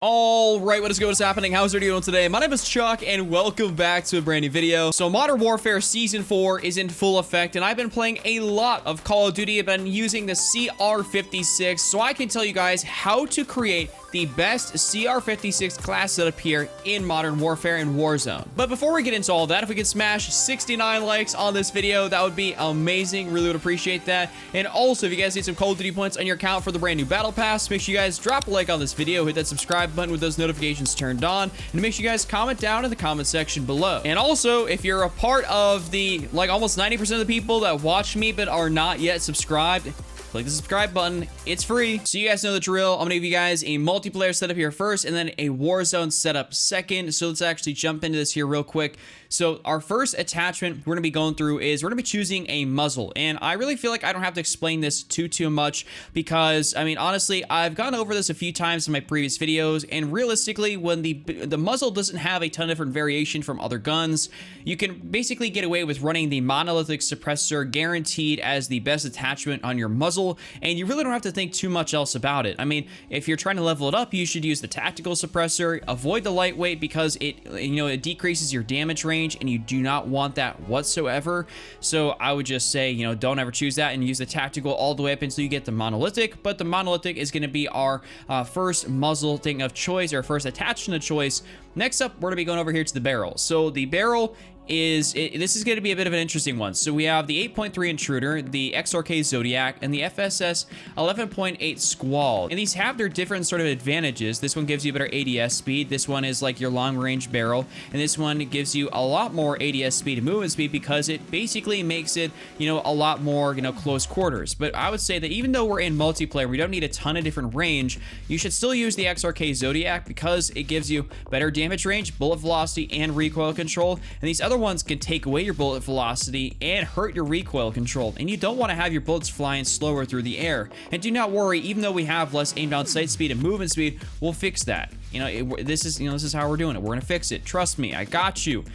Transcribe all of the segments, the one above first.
All right, what is going on? What's happening? How's everybody doing today? My name is Chuck, and welcome back to a brand new video. So, Modern Warfare Season 4 is in full effect, and I've been playing a lot of Call of Duty. I've been using the CR-56, so I can tell you guys how to create the best CR-56 class setup here in Modern Warfare and Warzone. But before we get into all that, if we could smash 69 likes on this video, that would be amazing. Really would appreciate that. And also, if you guys need some Call of Duty points on your account for the brand new Battle Pass, make sure you guys drop a like on this video, hit that subscribe button with those notifications turned on, and make sure you guys comment down in the comment section below. And also, if you're a part of the, almost 90% of the people that watch me but are not yet subscribed, click the subscribe button. It's free. So you guys know the drill. I'm gonna give you guys a multiplayer setup here first and then a Warzone setup second. So let's actually jump into this here real quick. So our first attachment we're gonna be going through is we're gonna be choosing a muzzle. And I really feel like I don't have to explain this too much because, I mean, honestly, I've gone over this a few times in my previous videos, and realistically, when the muzzle doesn't have a ton of different variation from other guns, you can basically get away with running the monolithic suppressor guaranteed as the best attachment on your muzzle, and you really don't have to think too much else about it. I mean, if you're trying to level it up, you should use the tactical suppressor. Avoid the lightweight because it decreases your damage range, and you do not want that whatsoever. So I would just say, don't ever choose that and use the tactical all the way up until you get the monolithic. But the monolithic is going to be our first muzzle thing of choice, or first attachment of choice. Next up, we're going to be going over here to the barrel. So the barrel this is going to be a bit of an interesting one. So we have the 8.3 Intruder, the XRK Zodiac, and the FSS 11.8 Squall. And these have their different sort of advantages. This one gives you better ADS speed. This one is like your long-range barrel. And this one gives you a lot more ADS speed and movement speed because it basically makes it, a lot more, close quarters. But I would say that even though we're in multiplayer, we don't need a ton of different range. You should still use the XRK Zodiac because it gives you better damage range, bullet velocity, and recoil control. And these other ones can take away your bullet velocity and hurt your recoil control, and you don't want to have your bullets flying slower through the air. And do not worry, even though we have less aim down sight speed and movement speed, we'll fix that. This is how we're doing it. We're gonna fix it. Trust me, I got you.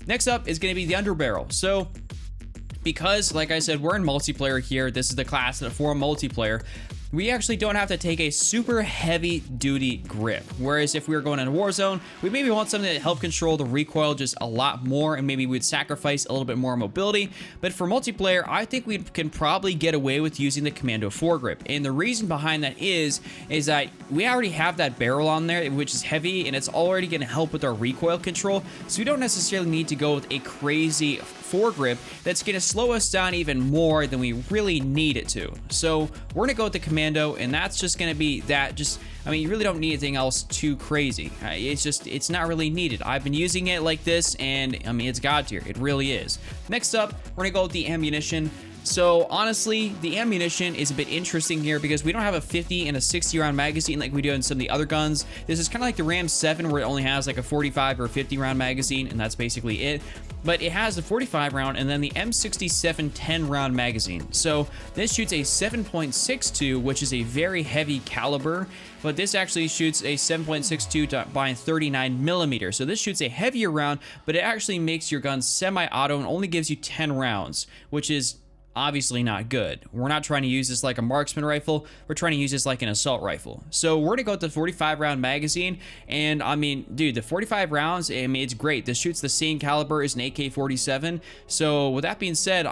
Next up is gonna be the underbarrel. So because, like I said, we're in multiplayer here, this is the class that for multiplayer, we actually don't have to take a super heavy duty grip. Whereas if we were going in a Warzone, we maybe want something that help control the recoil just a lot more, and maybe we'd sacrifice a little bit more mobility. But for multiplayer, I think we can probably get away with using the Commando foregrip. And the reason behind that is that we already have that barrel on there, which is heavy, and it's already gonna help with our recoil control. So we don't necessarily need to go with a crazy foregrip that's gonna slow us down even more than we really need it to. So we're gonna go with the Commando, and that's just gonna be that. You really don't need anything else too crazy. It's not really needed. I've been using it like this, and it's God tier. It really is. Next up, we're gonna go with the ammunition. So honestly, the ammunition is a bit interesting here because we don't have a 50 and a 60 round magazine like we do in some of the other guns. This is kind of like the Ram 7 where it only has like a 45 or a 50 round magazine, and that's basically it. But it has a 45 round and then the M67 10 round magazine. So this shoots a 7.62, which is a very heavy caliber, but this actually shoots a 7.62 by 39 millimeter. So this shoots a heavier round, but it actually makes your gun semi-auto and only gives you 10 rounds, which is obviously not good. We're not trying to use this like a marksman rifle. We're trying to use this like an assault rifle. So we're gonna go with the 45 round magazine. And dude, the 45 rounds, it's great. This shoots the same caliber as an AK-47. So with that being said,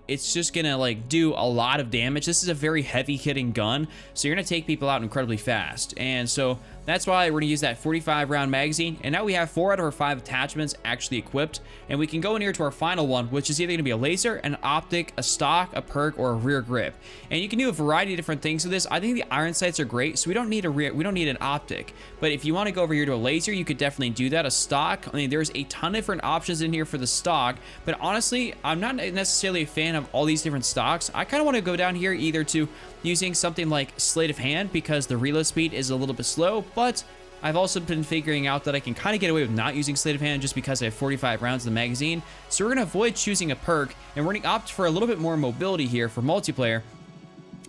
it's just gonna do a lot of damage. This is a very heavy hitting gun. So you're gonna take people out incredibly fast. And so that's why we're gonna use that 45 round magazine. And now we have 4 out of our 5 attachments actually equipped. And we can go in here to our final one, which is either gonna be a laser, an optic, a stock, a perk, or a rear grip. And you can do a variety of different things with this. I think the iron sights are great, so we don't need an optic. But if you want to go over here to a laser, you could definitely do that. A stock, there's a ton of different options in here for the stock, but honestly, I'm not necessarily a fan of all these different stocks. I kind of want to go down here either to using something like sleight of hand because the reload speed is a little bit slow, but I've also been figuring out that I can kind of get away with not using sleight of hand just because I have 45 rounds in the magazine. So we're going to avoid choosing a perk, and we're going to opt for a little bit more mobility here for multiplayer.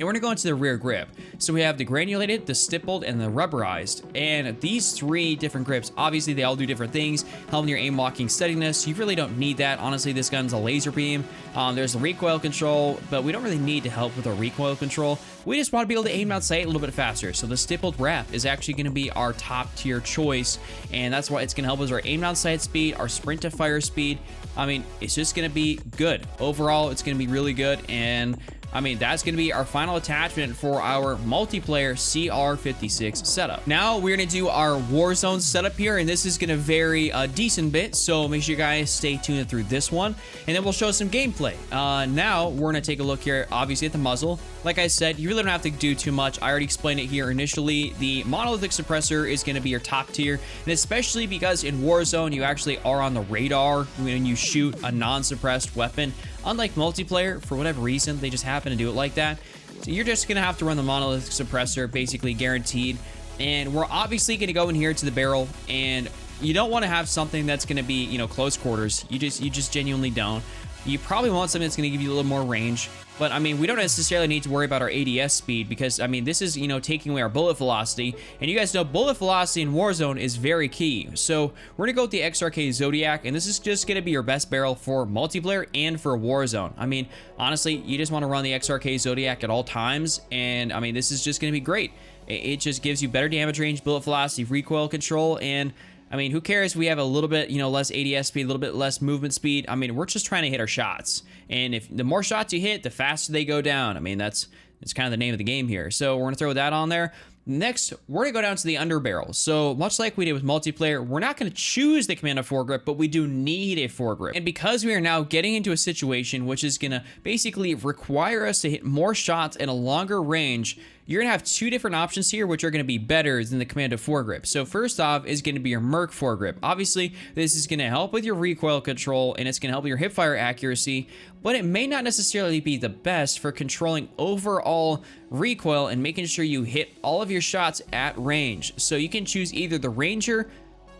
And we're gonna go into the rear grip. So we have the granulated, the stippled, and the rubberized. And these 3 different grips, obviously they all do different things, helping your aim locking steadiness. You really don't need that. Honestly, this gun's a laser beam. There's the recoil control, but we don't really need to help with the recoil control. We just want to be able to aim out sight a little bit faster. So the stippled wrap is actually gonna be our top tier choice. And that's why it's gonna help us our aim out sight speed, our sprint to fire speed. I mean, it's just gonna be good. Overall, it's gonna be really good. And I mean, that's going to be our final attachment for our multiplayer CR-56 setup. Now, we're going to do our Warzone setup here, and this is going to vary a decent bit, so make sure you guys stay tuned through this one, and then we'll show some gameplay. Now, we're going to take a look here, obviously, at the muzzle. Like I said, you really don't have to do too much. I already explained it here initially. The monolithic suppressor is going to be your top tier, and especially because in Warzone, you actually are on the radar when you shoot a non-suppressed weapon. Unlike multiplayer, for whatever reason, they just happen to do it like that. So you're just gonna have to run the monolithic suppressor, basically guaranteed. And we're obviously gonna go in here to the barrel, and you don't want to have something that's gonna be, you know, close quarters. You just genuinely don't. You probably want something that's gonna give you a little more range. But I mean, we don't necessarily need to worry about our ADS speed because I mean, this is, you know, taking away our bullet velocity. And you guys know bullet velocity in Warzone is very key. So we're gonna go with the XRK Zodiac, and this is just gonna be your best barrel for multiplayer and for Warzone. I mean, honestly, you just want to run the XRK Zodiac at all times. And I mean, this is just gonna be great. It just gives you better damage range, bullet velocity, recoil control, and I mean, who cares? We have a little bit, you know, less ADS speed, a little bit less movement speed. I mean, we're just trying to hit our shots. And if the more shots you hit, the faster they go down. I mean, it's kind of the name of the game here. So we're going to throw that on there. Next, we're going to go down to the underbarrel. So much like we did with multiplayer, we're not going to choose the commando foregrip, but we do need a foregrip. And because we are now getting into a situation which is going to basically require us to hit more shots at a longer range, you're going to have 2 different options here which are going to be better than the commando foregrip. So first off is going to be your Merc foregrip. Obviously, this is going to help with your recoil control and it's going to help with your hipfire accuracy, but it may not necessarily be the best for controlling overall recoil and making sure you hit all of your shots at range. So you can choose either the Ranger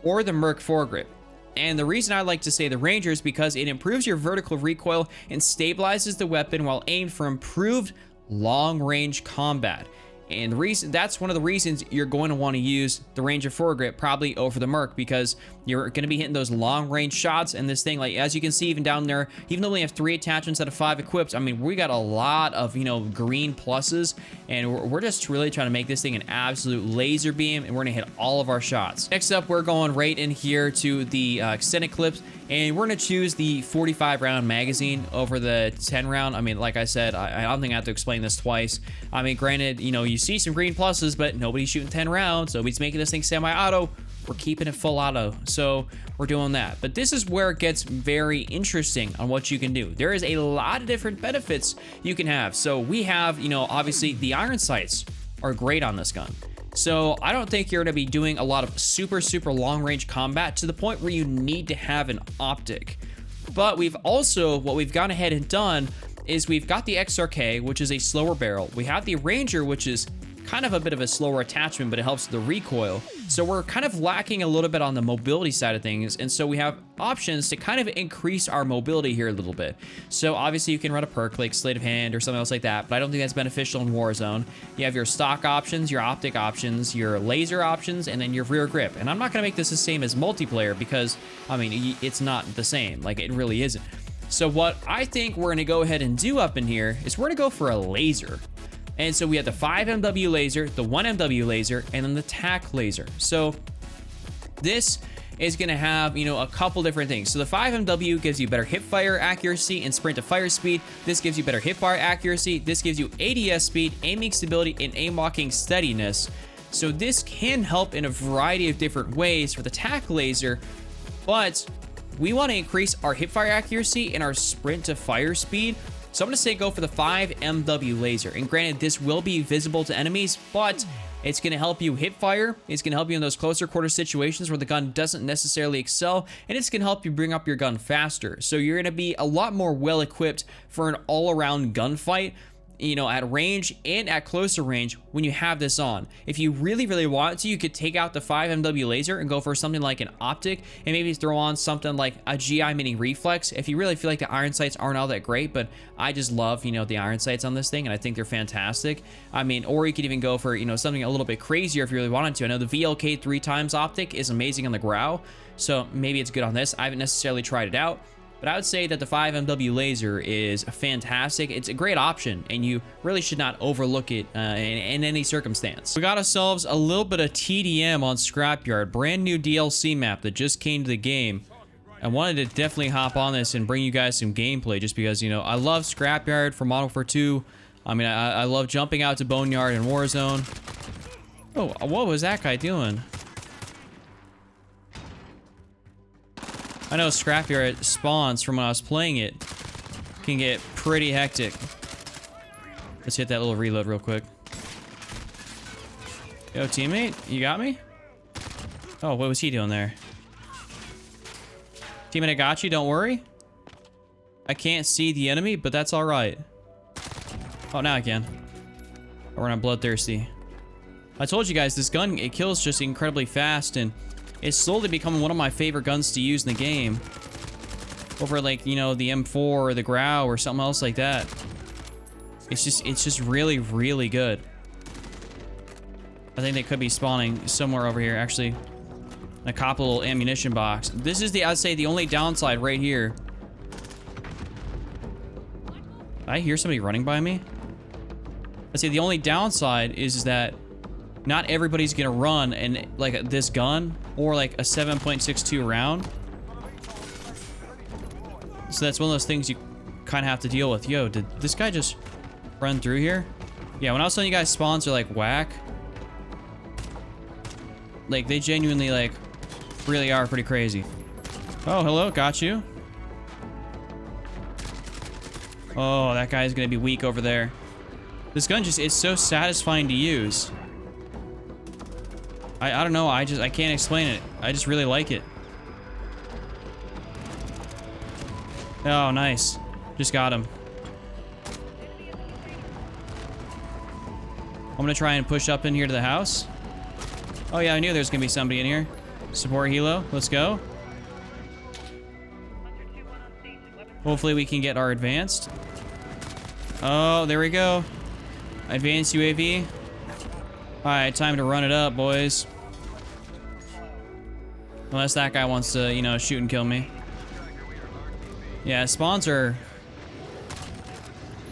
or the Merc foregrip. And the reason I like to say the Ranger is because it improves your vertical recoil and stabilizes the weapon while aimed for improved long-range combat. And the reason that's one of the reasons you're going to want to use the Ranger foregrip probably over the Merc, because you're going to be hitting those long-range shots. And this thing, like as you can see, even down there, even though we have 3 attachments out of 5 equipped, I mean, we got a lot of, you know, green pluses, and we're just really trying to make this thing an absolute laser beam, and we're going to hit all of our shots. Next up, we're going right in here to the extended clips, and we're going to choose the 45 round magazine over the 10 round. I mean, like I said, I don't think I have to explain this twice. I mean, granted, you know, you see some green pluses, but nobody's shooting 10 rounds. Nobody's making this thing semi-auto. We're keeping it full auto. So we're doing that. But this is where it gets very interesting on what you can do. There is a lot of different benefits you can have. So we have, you know, obviously the iron sights are great on this gun. So I don't think you're going to be doing a lot of super long range combat to the point where you need to have an optic. But we've also, what we've gone ahead and done is we've got the XRK, which is a slower barrel. We have the Ranger, which is kind of a bit of a slower attachment, but it helps the recoil. So we're kind of lacking a little bit on the mobility side of things. And so we have options to kind of increase our mobility here a little bit. So obviously you can run a perk like Sleight of Hand or something else like that, but I don't think that's beneficial in Warzone. You have your stock options, your optic options, your laser options, and then your rear grip. And I'm not gonna make this the same as multiplayer because, I mean, it's not the same. Like, it really isn't. So what I think we're gonna go ahead and do up in here is we're gonna go for a laser. And so we have the 5 MW laser, the 1 MW laser, and then the TAC laser. So this is gonna have, you know, a couple different things. So the 5 MW gives you better hip fire accuracy and sprint to fire speed. This gives you better hip fire accuracy. This gives you ADS speed, aiming stability, and aim locking steadiness. So this can help in a variety of different ways for the TAC laser, but we want to increase our hip fire accuracy and our sprint to fire speed. So I'm going to say go for the 5 MW laser. And granted, this will be visible to enemies, but it's going to help you hip fire. It's going to help you in those closer quarter situations where the gun doesn't necessarily excel. And it's going to help you bring up your gun faster. So you're going to be a lot more well equipped for an all-around gunfight. you know, at range and at closer range when you have this on. If you really, really want to, you could take out the 5MW laser and go for something like an optic and maybe throw on something like a GI mini reflex if you really feel like the iron sights aren't all that great. But I just love, you know, the iron sights on this thing, and I think they're fantastic. I mean, or you could even go for, you know, something a little bit crazier if you really wanted to. I know the VLK 3x optic is amazing on the Grau, so maybe it's good on this. I haven't necessarily tried it out, but I would say that the 5MW laser is fantastic. It's a great option, and you really should not overlook it in any circumstance. We got ourselves a little bit of TDM on Scrapyard, brand new DLC map that just came to the game. I wanted to definitely hop on this and bring you guys some gameplay just because, you know, I love Scrapyard from Modern Warfare 2. I mean, I love jumping out to Boneyard and Warzone. Oh, what was that guy doing? I know Scrapyard spawns from when I was playing it can get pretty hectic. Let's hit that little reload real quick. Yo, teammate, you got me? Oh, what was he doing there? Teammate, I got you, don't worry. I can't see the enemy, but that's all right. Oh, now I can. We're not bloodthirsty. I told you guys, this gun, it kills just incredibly fast, and it's slowly becoming one of my favorite guns to use in the game. Over, like, you know, the M4 or the Grau or something else like that. It's just really, really good. I think they could be spawning somewhere over here, actually. A couple little ammunition box. This is I'd say the only downside right here. Did I hear somebody running by me? I'd say the only downside is that not everybody's gonna run and like this gun or like a 7.62 round. So that's one of those things you kind of have to deal with. Yo, did this guy just run through here? Yeah, when I was telling you guys spawns are like whack. Like they genuinely like really are pretty crazy. Oh, hello, got you. Oh, that guy's gonna be weak over there. This gun just is so satisfying to use. I don't know, I can't explain it. I just really like it. Oh, nice. Just got him. I'm gonna try and push up in here to the house. Oh yeah, I knew there was gonna be somebody in here. Support helo, let's go. Hopefully we can get our advanced. Oh, there we go. Advanced UAV. Alright, time to run it up, boys. Unless that guy wants to, you know, shoot and kill me. Yeah, spawns are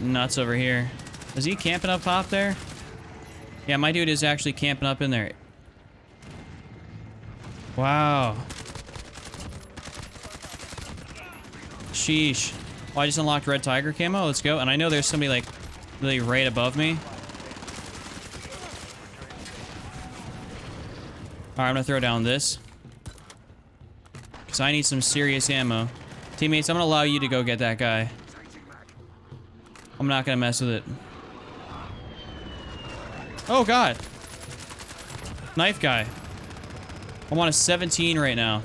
nuts over here. Is he camping up top there? Yeah, my dude is actually camping up in there. Wow. Sheesh. Oh, I just unlocked Red Tiger camo. Let's go. And I know there's somebody like really right above me. Alright, I'm gonna throw down this. Because I need some serious ammo. Teammates, I'm gonna allow you to go get that guy. I'm not gonna mess with it. Oh god. Knife guy. I'm on a 17 right now.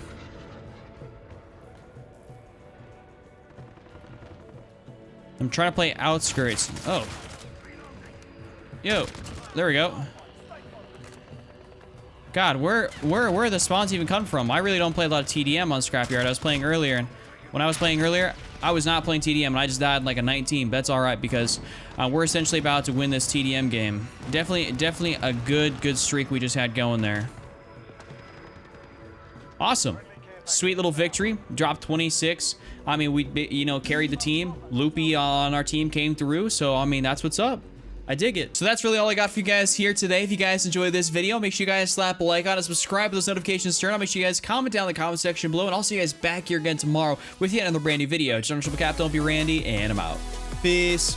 I'm trying to play outskirts. Oh. Yo. There we go. God, where are the spawns even come from? I really don't play a lot of TDM on Scrapyard. I was playing earlier, and when I was playing earlier, I was not playing TDM, and I just died like a 19. But that's all right because we're essentially about to win this TDM game. Definitely a good streak we just had going there. Awesome. Sweet little victory. Dropped 26. I mean, we, you know, carried the team. Loopy on our team came through, so I mean, that's what's up. I dig it. So that's really all I got for you guys here today. If you guys enjoyed this video, make sure you guys slap a like on it, subscribe with those notifications turned on. Make sure you guys comment down in the comment section below, and I'll see you guys back here again tomorrow with yet another brand new video. General Cap, don't be Randy, and I'm out. Peace.